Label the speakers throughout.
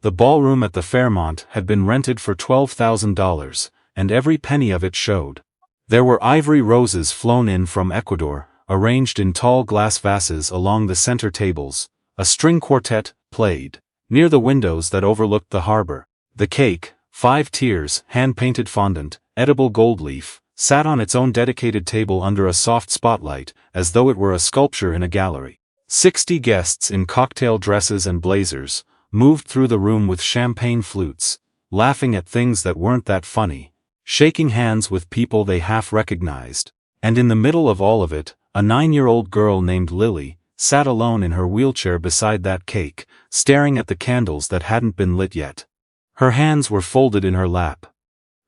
Speaker 1: The ballroom at the Fairmont had been rented for $12,000, and every penny of it showed. There were ivory roses flown in from Ecuador, arranged in tall glass vases along the center tables. A string quartet played near the windows that overlooked the harbor. The cake, 5 tiers, hand-painted fondant, edible gold leaf, sat on its own dedicated table under a soft spotlight, as though it were a sculpture in a gallery. 60 guests in cocktail dresses and blazers moved through the room with champagne flutes, laughing at things that weren't that funny, shaking hands with people they half recognized. And in the middle of all of it, a 9-year-old girl named Lily sat alone in her wheelchair beside that cake, staring at the candles that hadn't been lit yet. Her hands were folded in her lap.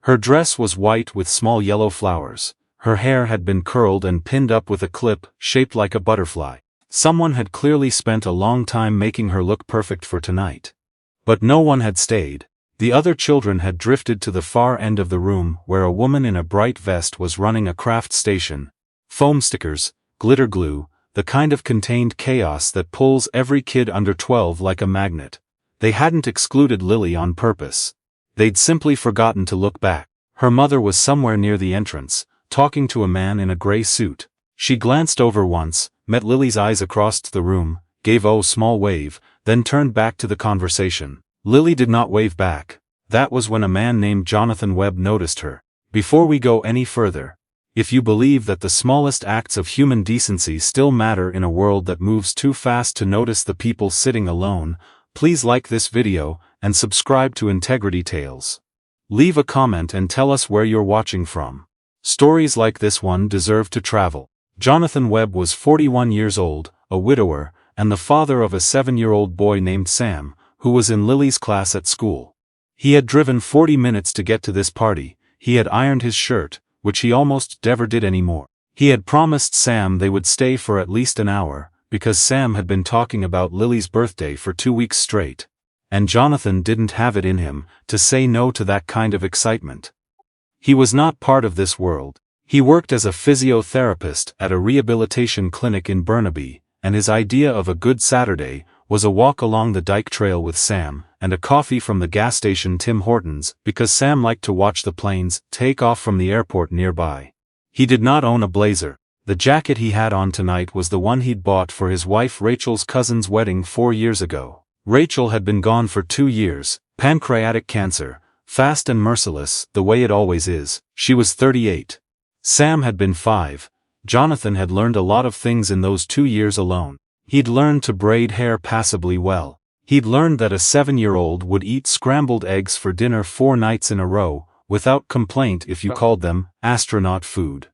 Speaker 1: Her dress was white with small yellow flowers. Her hair had been curled and pinned up with a clip shaped like a butterfly. Someone had clearly spent a long time making her look perfect for tonight. But no one had stayed. The other children had drifted to the far end of the room where a woman in a bright vest was running a craft station. Foam stickers, glitter glue, the kind of contained chaos that pulls every kid under 12 like a magnet. They hadn't excluded Lily on purpose. They'd simply forgotten to look back. Her mother was somewhere near the entrance, talking to a man in a gray suit. She glanced over once, met Lily's eyes across the room, gave a small wave, then turned back to the conversation. Lily did not wave back. That was when a man named Jonathan Webb noticed her. Before we go any further, if you believe that the smallest acts of human decency still matter in a world that moves too fast to notice the people sitting alone, please like this video and subscribe to Integrity Tales. Leave a comment and tell us where you're watching from. Stories like this one deserve to travel. Jonathan Webb was 41 years old, a widower, and the father of a 7-year-old boy named Sam, who was in Lily's class at school. He had driven 40 minutes to get to this party. He had ironed his shirt, which he almost never did anymore. He had promised Sam they would stay for at least an hour, because Sam had been talking about Lily's birthday for 2 weeks straight. And Jonathan didn't have it in him to say no to that kind of excitement. He was not part of this world. He worked as a physiotherapist at a rehabilitation clinic in Burnaby, and his idea of a good Saturday was a walk along the Dyke Trail with Sam, and a coffee from the gas station Tim Hortons, because Sam liked to watch the planes take off from the airport nearby. He did not own a blazer. The jacket he had on tonight was the one he'd bought for his wife Rachel's cousin's wedding 4 years ago. Rachel had been gone for 2 years, pancreatic cancer, fast and merciless, the way it always is. She was 38. Sam had been 5. Jonathan had learned a lot of things in those 2 years alone. He'd learned to braid hair passably well. He'd learned that a 7-year-old would eat scrambled eggs for dinner 4 nights in a row, without complaint if you called them astronaut food.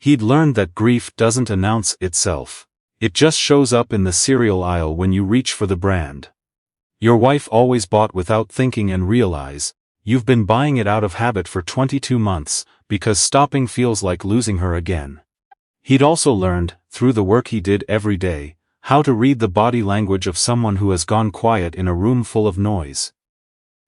Speaker 1: He'd learned that grief doesn't announce itself. It just shows up in the cereal aisle when you reach for the brand. Your wife always bought without thinking and realize, you've been buying it out of habit for 22 months, because stopping feels like losing her again. He'd also learned, through the work he did every day, how to read the body language of someone who has gone quiet in a room full of noise.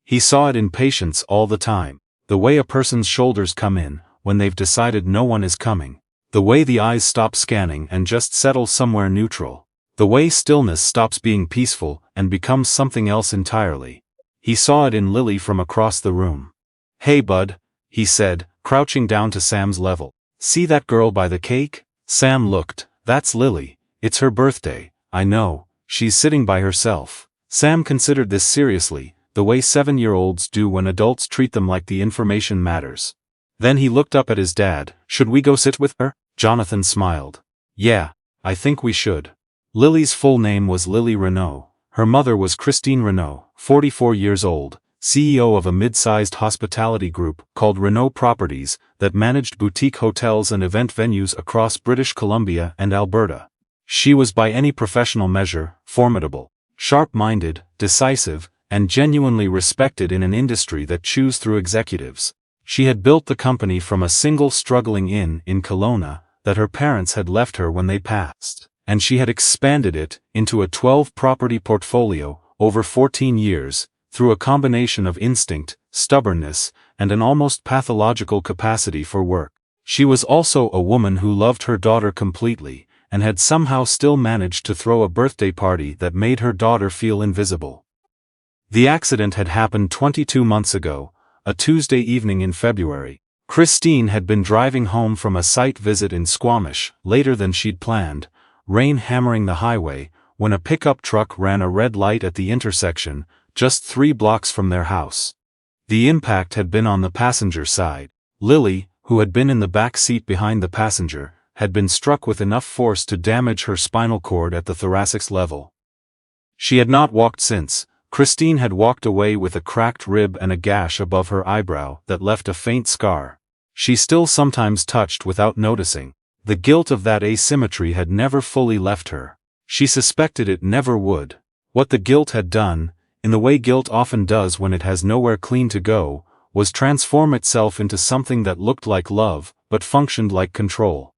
Speaker 1: He saw it in patients all the time. The way a person's shoulders come in, when they've decided no one is coming. The way the eyes stop scanning and just settle somewhere neutral. The way stillness stops being peaceful and becomes something else entirely. He saw it in Lily from across the room. "Hey bud," he said, crouching down to Sam's level. "See that girl by the cake?" Sam looked. "That's Lily. It's her birthday, I know, she's sitting by herself." Sam considered this seriously, the way 7-year-olds do when adults treat them like the information matters. Then he looked up at his dad. "Should we go sit with her?" Jonathan smiled. "Yeah, I think we should." Lily's full name was Lily Renault. Her mother was Christine Renault, 44 years old, CEO of a mid-sized hospitality group called Renault Properties that managed boutique hotels and event venues across British Columbia and Alberta. She was by any professional measure, formidable, sharp-minded, decisive, and genuinely respected in an industry that chews through executives. She had built the company from a single struggling inn in Kelowna that her parents had left her when they passed, and she had expanded it into a 12-property portfolio over 14 years, through a combination of instinct, stubbornness, and an almost pathological capacity for work. She was also a woman who loved her daughter completely, and had somehow still managed to throw a birthday party that made her daughter feel invisible. The accident had happened 22 months ago, a Tuesday evening in February. Christine had been driving home from a site visit in Squamish, later than she'd planned, rain hammering the highway, when a pickup truck ran a red light at the intersection, just 3 blocks from their house. The impact had been on the passenger side. Lily, who had been in the back seat behind the passenger, had been struck with enough force to damage her spinal cord at the thoracic level. She had not walked since. Christine had walked away with a cracked rib and a gash above her eyebrow that left a faint scar. She still sometimes touched without noticing. The guilt of that asymmetry had never fully left her. She suspected it never would. What the guilt had done, in the way guilt often does when it has nowhere clean to go, was transform itself into something that looked like love, but functioned like control.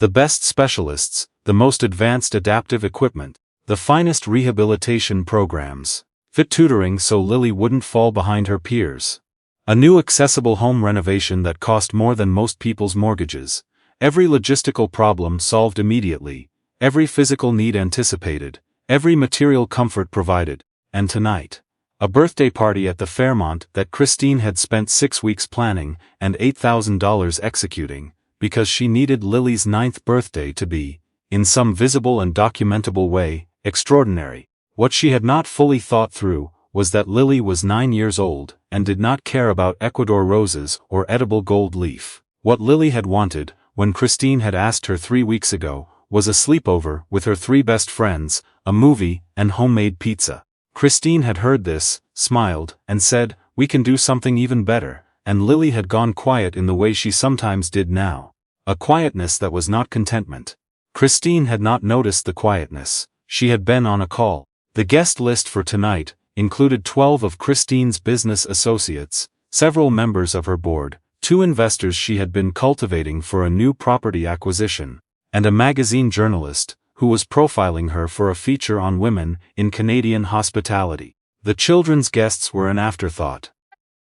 Speaker 1: The best specialists, the most advanced adaptive equipment, the finest rehabilitation programs, fit tutoring so Lily wouldn't fall behind her peers. A new accessible home renovation that cost more than most people's mortgages. Every logistical problem solved immediately, every physical need anticipated, every material comfort provided, and tonight, a birthday party at the Fairmont that Christine had spent 6 weeks planning and $8,000 executing, because she needed Lily's 9th birthday to be, in some visible and documentable way, extraordinary. What she had not fully thought through was that Lily was 9 years old and did not care about Ecuador roses or edible gold leaf. What Lily had wanted, when Christine had asked her 3 weeks ago, was a sleepover with her 3 best friends, a movie, and homemade pizza. Christine had heard this, smiled, and said, "We can do something even better," and Lily had gone quiet in the way she sometimes did now. A quietness that was not contentment. Christine had not noticed the quietness. She had been on a call. The guest list for tonight included 12 of Christine's business associates, several members of her board, 2 investors she had been cultivating for a new property acquisition, and a magazine journalist who was profiling her for a feature on women in Canadian hospitality. The children's guests were an afterthought.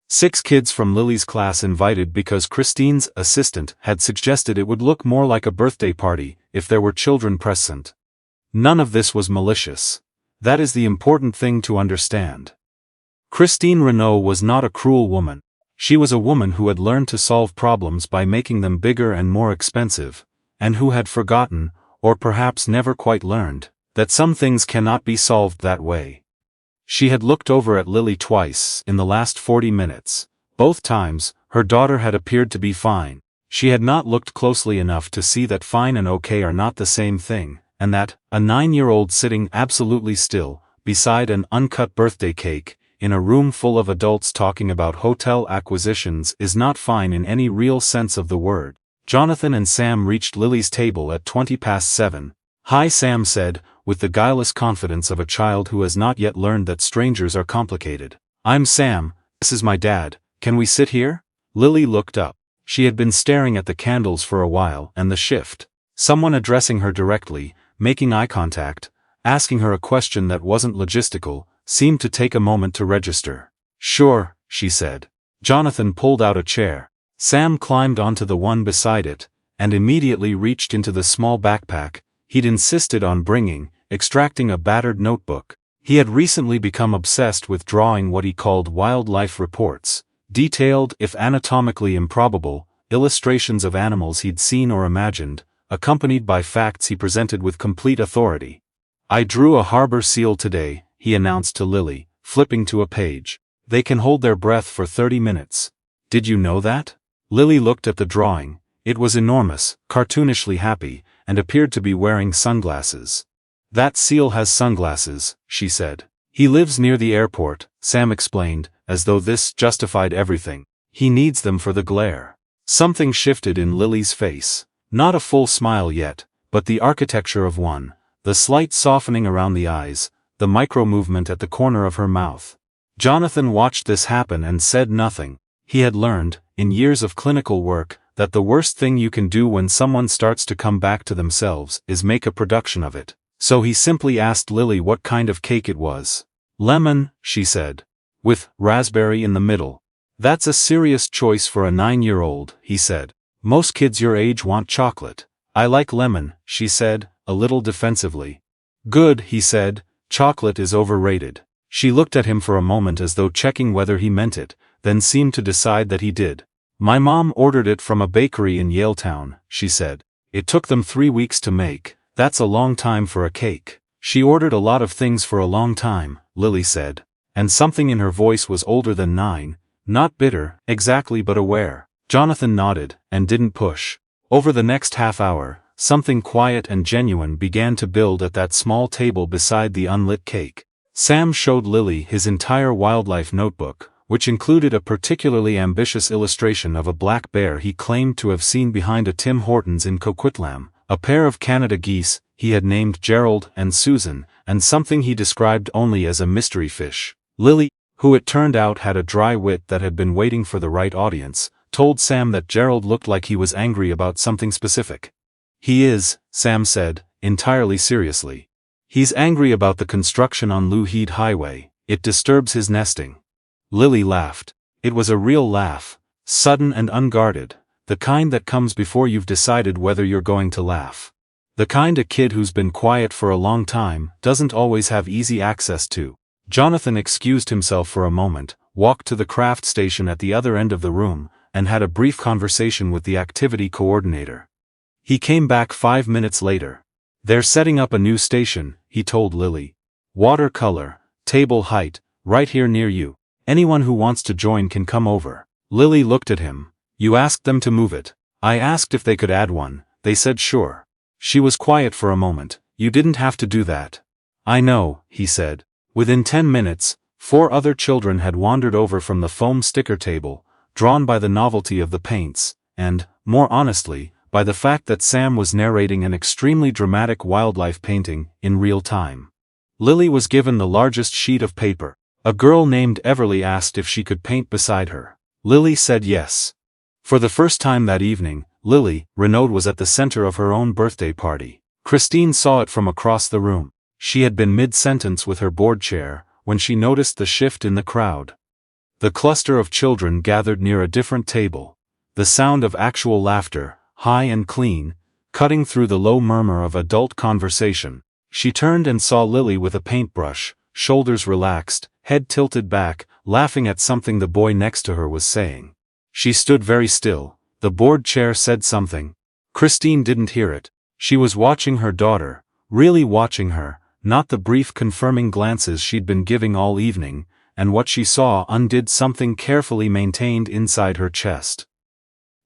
Speaker 1: 6 kids from Lily's class invited because Christine's assistant had suggested it would look more like a birthday party if there were children present. None of this was malicious. That is the important thing to understand. Christine Renaud was not a cruel woman. She was a woman who had learned to solve problems by making them bigger and more expensive, and who had forgotten, or perhaps never quite learned, that some things cannot be solved that way. She had looked over at Lily twice in the last 40 minutes. Both times, her daughter had appeared to be fine. She had not looked closely enough to see that fine and okay are not the same thing, and that, a 9-year-old sitting absolutely still, beside an uncut birthday cake, in a room full of adults talking about hotel acquisitions is not fine in any real sense of the word. Jonathan and Sam reached Lily's table at 7:20. "Hi," Sam said, with the guileless confidence of a child who has not yet learned that strangers are complicated. "I'm Sam, this is my dad, can we sit here?" Lily looked up. She had been staring at the candles for a while and the shift. Someone addressing her directly, making eye contact, asking her a question that wasn't logistical, seemed to take a moment to register. "Sure," she said. Jonathan pulled out a chair. Sam climbed onto the one beside it, and immediately reached into the small backpack he'd insisted on bringing, extracting a battered notebook. He had recently become obsessed with drawing what he called wildlife reports, detailed, if anatomically improbable, illustrations of animals he'd seen or imagined, accompanied by facts he presented with complete authority. "I drew a harbor seal today," he announced to Lily, flipping to a page. "They can hold their breath for 30 minutes. Did you know that?" Lily looked at the drawing. It was enormous, cartoonishly happy, and appeared to be wearing sunglasses. "That seal has sunglasses," she said. "He lives near the airport," Sam explained, as though this justified everything. "He needs them for the glare." Something shifted in Lily's face. Not a full smile yet, but the architecture of one, the slight softening around the eyes, the micro-movement at the corner of her mouth. Jonathan watched this happen and said nothing. He had learned, in years of clinical work, that the worst thing you can do when someone starts to come back to themselves is make a production of it. So he simply asked Lily what kind of cake it was. "Lemon," she said. "With raspberry in the middle." "That's a serious choice for a 9-year-old, he said. "Most kids your age want chocolate." "I like lemon," she said, a little defensively. "Good," he said, "chocolate is overrated." She looked at him for a moment as though checking whether he meant it, then seemed to decide that he did. "My mom ordered it from a bakery in Yaletown," she said. "It took them 3 weeks to make. That's a long time for a cake." "She ordered a lot of things for a long time," Lily said. And something in her voice was older than 9, not bitter, exactly, but aware. Jonathan nodded, and didn't push. Over the next half hour, something quiet and genuine began to build at that small table beside the unlit cake. Sam showed Lily his entire wildlife notebook, which included a particularly ambitious illustration of a black bear he claimed to have seen behind a Tim Hortons in Coquitlam, a pair of Canada geese he had named Gerald and Susan, and something he described only as a mystery fish. Lily, who it turned out had a dry wit that had been waiting for the right audience, told Sam that Gerald looked like he was angry about something specific. "He is," Sam said, entirely seriously. "He's angry about the construction on Luheed Highway. It disturbs his nesting." Lily laughed. It was a real laugh, sudden and unguarded, the kind that comes before you've decided whether you're going to laugh. The kind a kid who's been quiet for a long time doesn't always have easy access to. Jonathan excused himself for a moment, walked to the craft station at the other end of the room, and had a brief conversation with the activity coordinator. He came back 5 minutes later. "They're setting up a new station," he told Lily. "Watercolor, table height, right here near you. Anyone who wants to join can come over." Lily looked at him. "You asked them to move it." "I asked if they could add one. They said sure." She was quiet for a moment. "You didn't have to do that." "I know," he said. Within 10 minutes, 4 other children had wandered over from the foam sticker table, drawn by the novelty of the paints, and, more honestly, by the fact that Sam was narrating an extremely dramatic wildlife painting in real time. Lily was given the largest sheet of paper. A girl named Everly asked if she could paint beside her. Lily said yes. For the first time that evening, Lily, Renaud, was at the center of her own birthday party. Christine saw it from across the room. She had been mid-sentence with her board chair, when she noticed the shift in the crowd. The cluster of children gathered near a different table. The sound of actual laughter, high and clean, cutting through the low murmur of adult conversation. She turned and saw Lily with a paintbrush, shoulders relaxed, head tilted back, laughing at something the boy next to her was saying. She stood very still. The board chair said something. Christine didn't hear it. She was watching her daughter, really watching her, not the brief confirming glances she'd been giving all evening, and what she saw undid something carefully maintained inside her chest.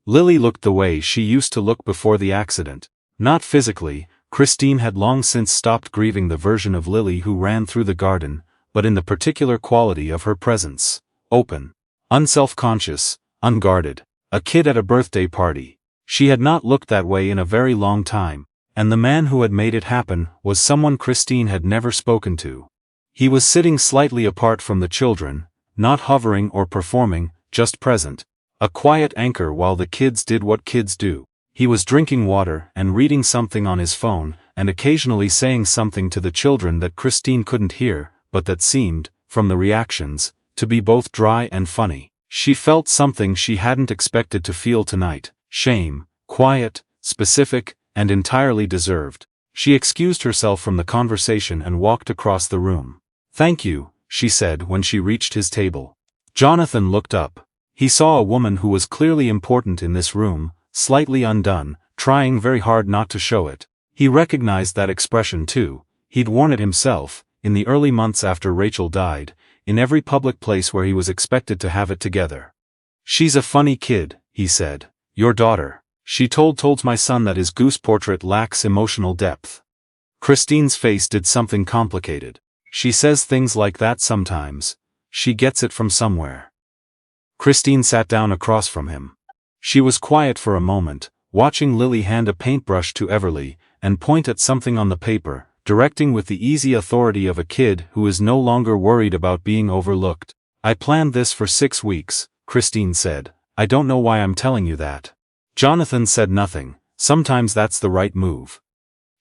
Speaker 1: Lily looked the way she used to look before the accident. Not physically, Christine had long since stopped grieving the version of Lily who ran through the garden, but in the particular quality of her presence. Open. Unself-conscious, unguarded. A kid at a birthday party. She had not looked that way in a very long time, and the man who had made it happen was someone Christine had never spoken to. He was sitting slightly apart from the children, not hovering or performing, just present. A quiet anchor while the kids did what kids do. He was drinking water and reading something on his phone, and occasionally saying something to the children that Christine couldn't hear, but that seemed, from the reactions, to be both dry and funny. She felt something she hadn't expected to feel tonight. Shame, quiet, specific, and entirely deserved. She excused herself from the conversation and walked across the room. "Thank you," she said when she reached his table. Jonathan looked up. He saw a woman who was clearly important in this room, slightly undone, trying very hard not to show it. He recognized that expression too. He'd worn it himself, in the early months after Rachel died, in every public place where he was expected to have it together. "She's a funny kid," he said. "Your daughter. She told my son that his goose portrait lacks emotional depth." Christine's face did something complicated. "She says things like that sometimes. She gets it from somewhere." Christine sat down across from him. She was quiet for a moment, watching Lily hand a paintbrush to Everly, and point at something on the paper, directing with the easy authority of a kid who is no longer worried about being overlooked. "I planned this for 6 weeks, Christine said. "I don't know why I'm telling you that." Jonathan said nothing. Sometimes that's the right move.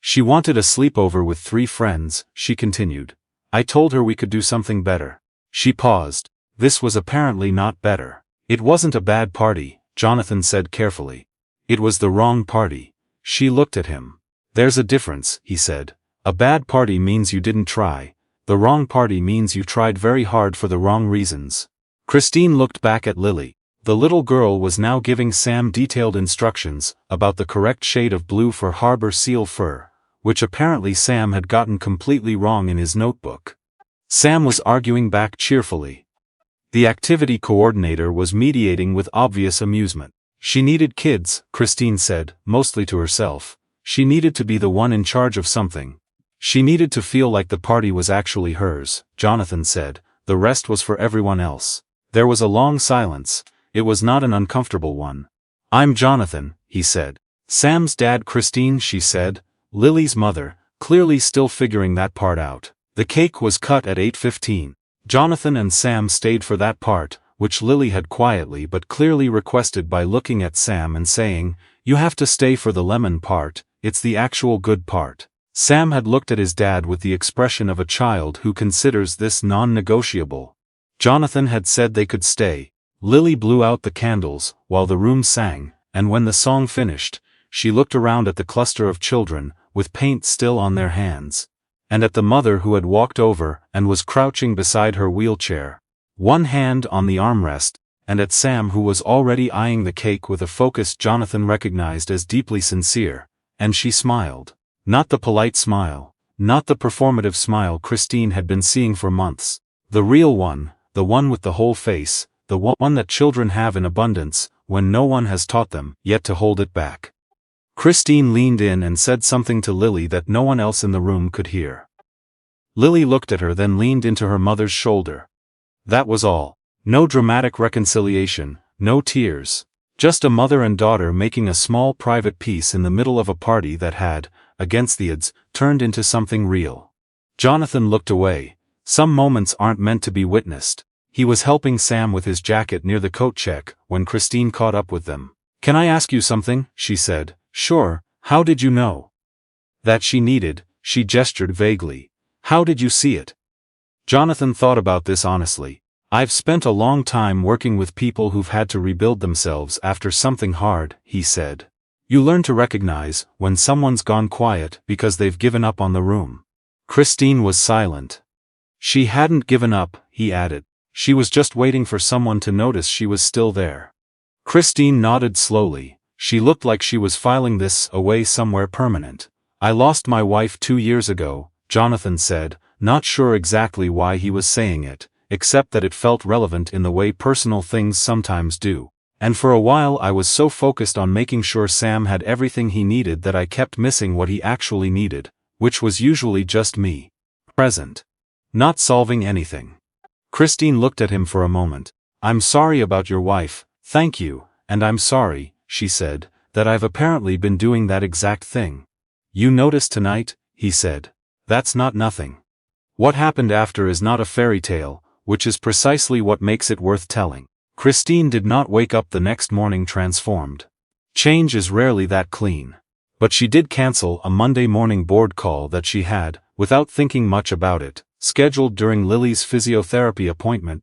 Speaker 1: "She wanted a sleepover with 3 friends, she continued. "I told her we could do something better." She paused. This was apparently not better. "It wasn't a bad party," Jonathan said carefully. "It was the wrong party." She looked at him. "There's a difference," he said. "A bad party means you didn't try. The wrong party means you tried very hard for the wrong reasons. Christine looked back at Lily. The little girl was now giving Sam detailed instructions about the correct shade of blue for harbor seal fur, which apparently Sam had gotten completely wrong in his notebook. Sam was arguing back cheerfully. The activity coordinator was mediating with obvious amusement. She needed kids, Christine said, mostly to herself. She needed to be the one in charge of something. She needed to feel like the party was actually hers, Jonathan said. The rest was for everyone else. There was a long silence. It was not an uncomfortable one. I'm Jonathan, he said. Sam's dad, Christine, she said. Lily's mother, clearly still figuring that part out. The cake was cut at 8:15. Jonathan and Sam stayed for that part, which Lily had quietly but clearly requested by looking at Sam and saying, "You have to stay for the lemon part, it's the actual good part." Sam had looked at his dad with the expression of a child who considers this non-negotiable. Jonathan had said they could stay. Lily blew out the candles while the room sang, and when the song finished, she looked around at the cluster of children, with paint still on their hands, and at the mother who had walked over and was crouching beside her wheelchair, one hand on the armrest, and at Sam who was already eyeing the cake with a focus Jonathan recognized as deeply sincere, and she smiled. Not the polite smile, not the performative smile Christine had been seeing for months. The real one, the one with the whole face, the one that children have in abundance, when no one has taught them yet to hold it back. Christine leaned in and said something to Lily that no one else in the room could hear. Lily looked at her, then leaned into her mother's shoulder. That was all. No dramatic reconciliation, no tears. Just a mother and daughter making a small private peace in the middle of a party that had, against the odds, turned into something real. Jonathan looked away. Some moments aren't meant to be witnessed. He was helping Sam with his jacket near the coat check when Christine caught up with them. "Can I ask you something?" she said. "Sure, how did you know?" That she needed, she gestured vaguely. "How did you see it?" Jonathan thought about this honestly. "I've spent a long time working with people who've had to rebuild themselves after something hard," he said. "You learn to recognize when someone's gone quiet because they've given up on the room." Christine was silent. She hadn't given up, he added. She was just waiting for someone to notice she was still there. Christine nodded slowly. She looked like she was filing this away somewhere permanent. "I lost my wife 2 years ago," Jonathan said, not sure exactly why he was saying it, except that it felt relevant in the way personal things sometimes do. "And for a while I was so focused on making sure Sam had everything he needed that I kept missing what he actually needed, which was usually just me. Present. Not solving anything." Christine looked at him for a moment. "I'm sorry about your wife, thank you, and I'm sorry," she said, "that I've apparently been doing that exact thing." "You noticed tonight?" he said. "That's not nothing. What happened after is not a fairy tale, which is precisely what makes it worth telling." Christine did not wake up the next morning transformed. Change is rarely that clean. But she did cancel a Monday morning board call that she had, without thinking much about it, scheduled during Lily's physiotherapy appointment.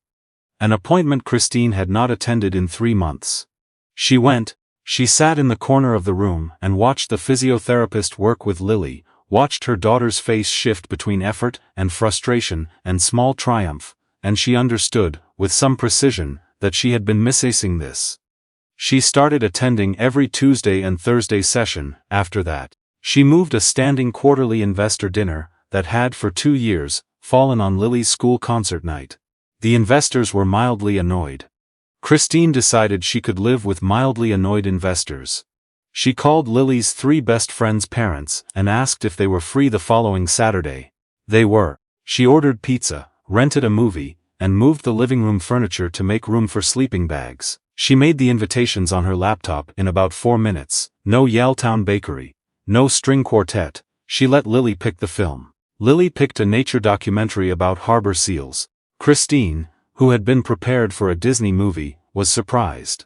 Speaker 1: An appointment Christine had not attended in 3 months. She went. She sat in the corner of the room and watched the physiotherapist work with Lily, watched her daughter's face shift between effort and frustration and small triumph, and she understood, with some precision, that she had been missing this. She started attending every Tuesday and Thursday session. After that, she moved a standing quarterly investor dinner that had for 2 years fallen on Lily's school concert night. The investors were mildly annoyed. Christine decided she could live with mildly annoyed investors. She called Lily's 3 best friends' parents and asked if they were free the following Saturday. They were. She ordered pizza, rented a movie, and moved the living room furniture to make room for sleeping bags. She made the invitations on her laptop in about 4 minutes. No Yaletown Bakery. No string quartet. She let Lily pick the film. Lily picked a nature documentary about harbor seals. Christine, who had been prepared for a Disney movie, was surprised.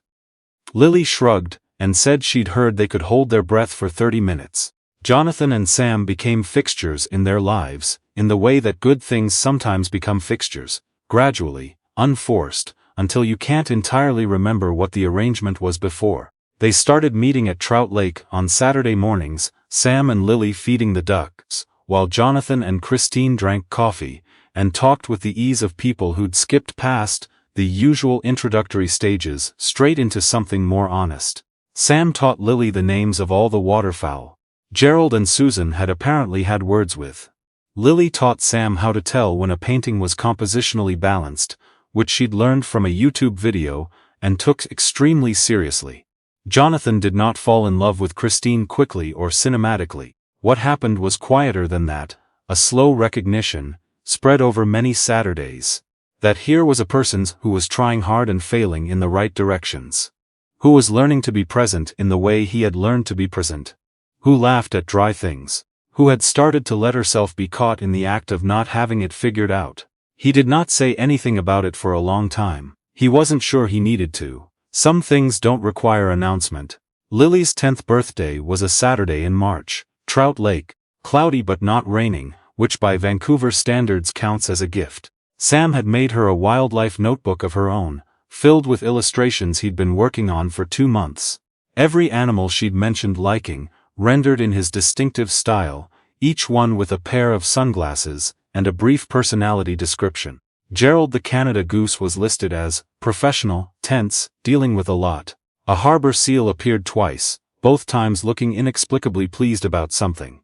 Speaker 1: Lily shrugged and said she'd heard they could hold their breath for 30 minutes. Jonathan and Sam became fixtures in their lives, in the way that good things sometimes become fixtures, gradually, unforced, until you can't entirely remember what the arrangement was before. They started meeting at Trout Lake on Saturday mornings, Sam and Lily feeding the ducks, while Jonathan and Christine drank coffee, and talked with the ease of people who'd skipped past the usual introductory stages straight into something more honest. Sam taught Lily the names of all the waterfowl Gerald and Susan had apparently had words with. Lily taught Sam how to tell when a painting was compositionally balanced, which she'd learned from a YouTube video and took extremely seriously. Jonathan did not fall in love with Christine quickly or cinematically. What happened was quieter than that, a slow recognition, spread over many Saturdays, that here was a person who was trying hard and failing in the right directions, who was learning to be present in the way he had learned to be present, who laughed at dry things, who had started to let herself be caught in the act of not having it figured out. He did not say anything about it for a long time. He wasn't sure he needed to. Some things don't require announcement. Lily's 10th birthday was a Saturday in March. Trout Lake, cloudy but not raining, which by Vancouver standards counts as a gift. Sam had made her a wildlife notebook of her own, filled with illustrations he'd been working on for 2 months. Every animal she'd mentioned liking, rendered in his distinctive style, each one with a pair of sunglasses and a brief personality description. Gerald the Canada goose was listed as professional, tense, dealing with a lot. A harbor seal appeared twice, both times looking inexplicably pleased about something.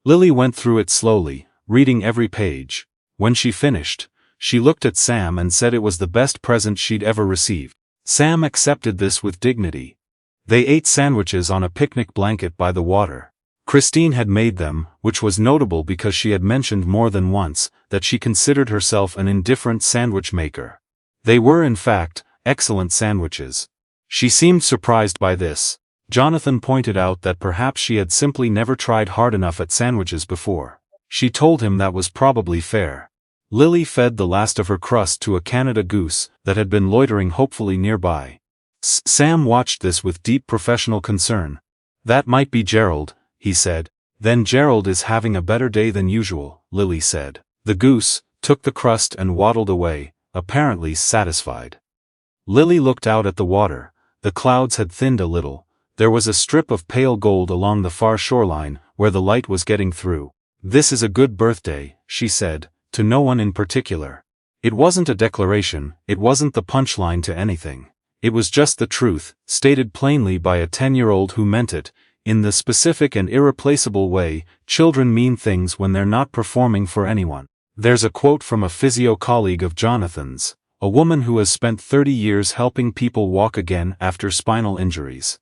Speaker 1: Lily went through it slowly, reading every page. When she finished, she looked at Sam and said it was the best present she'd ever received. Sam accepted this with dignity. They ate sandwiches on a picnic blanket by the water. Christine had made them, which was notable because she had mentioned more than once that she considered herself an indifferent sandwich maker. They were, in fact, excellent sandwiches. She seemed surprised by this. Jonathan pointed out that perhaps she had simply never tried hard enough at sandwiches before. She told him that was probably fair. Lily fed the last of her crust to a Canada goose that had been loitering hopefully nearby. Sam watched this with deep professional concern. "That might be Gerald," he said. "Then Gerald is having a better day than usual," Lily said. The goose took the crust and waddled away, apparently satisfied. Lily looked out at the water. The clouds had thinned a little. There was a strip of pale gold along the far shoreline where the light was getting through. "This is a good birthday," she said, to no one in particular. It wasn't a declaration, it wasn't the punchline to anything. It was just the truth, stated plainly by a 10-year-old who meant it, in the specific and irreplaceable way children mean things when they're not performing for anyone. There's a quote from a physio colleague of Jonathan's, a woman who has spent 30 years helping people walk again after spinal injuries.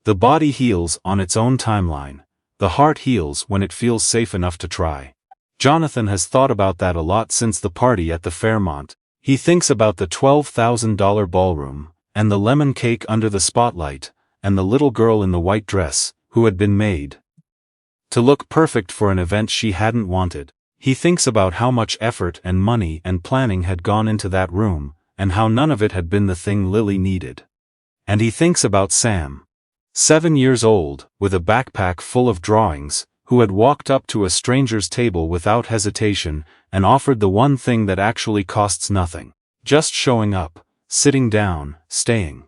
Speaker 1: "The body heals on its own timeline. The heart heals when it feels safe enough to try." Jonathan has thought about that a lot since the party at the Fairmont. He thinks about the $12,000 ballroom, and the lemon cake under the spotlight, and the little girl in the white dress, who had been made to look perfect for an event she hadn't wanted. He thinks about how much effort and money and planning had gone into that room, and how none of it had been the thing Lily needed. And he thinks about Sam, 7 years old, with a backpack full of drawings, who had walked up to a stranger's table without hesitation and offered the one thing that actually costs nothing. Just showing up, sitting down, staying.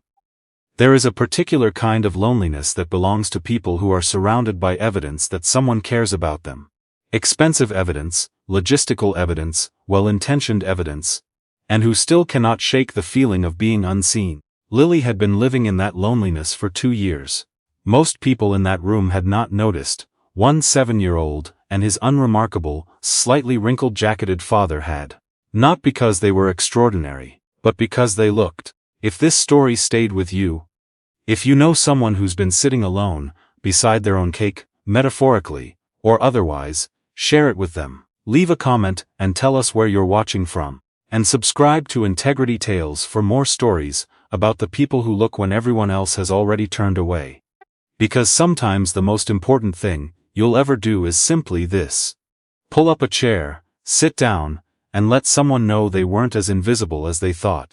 Speaker 1: There is a particular kind of loneliness that belongs to people who are surrounded by evidence that someone cares about them. Expensive evidence, logistical evidence, well-intentioned evidence, and who still cannot shake the feeling of being unseen. Lily had been living in that loneliness for 2 years. Most people in that room had not noticed. One 7-year-old, and his unremarkable, slightly wrinkled jacketed father had. Not because they were extraordinary, but because they looked. If this story stayed with you, if you know someone who's been sitting alone, beside their own cake, metaphorically, or otherwise, share it with them. Leave a comment and tell us where you're watching from. And subscribe to Integrity Tales for more stories about the people who look when everyone else has already turned away. Because sometimes the most important thing you'll ever do is simply this. Pull up a chair, sit down, and let someone know they weren't as invisible as they thought.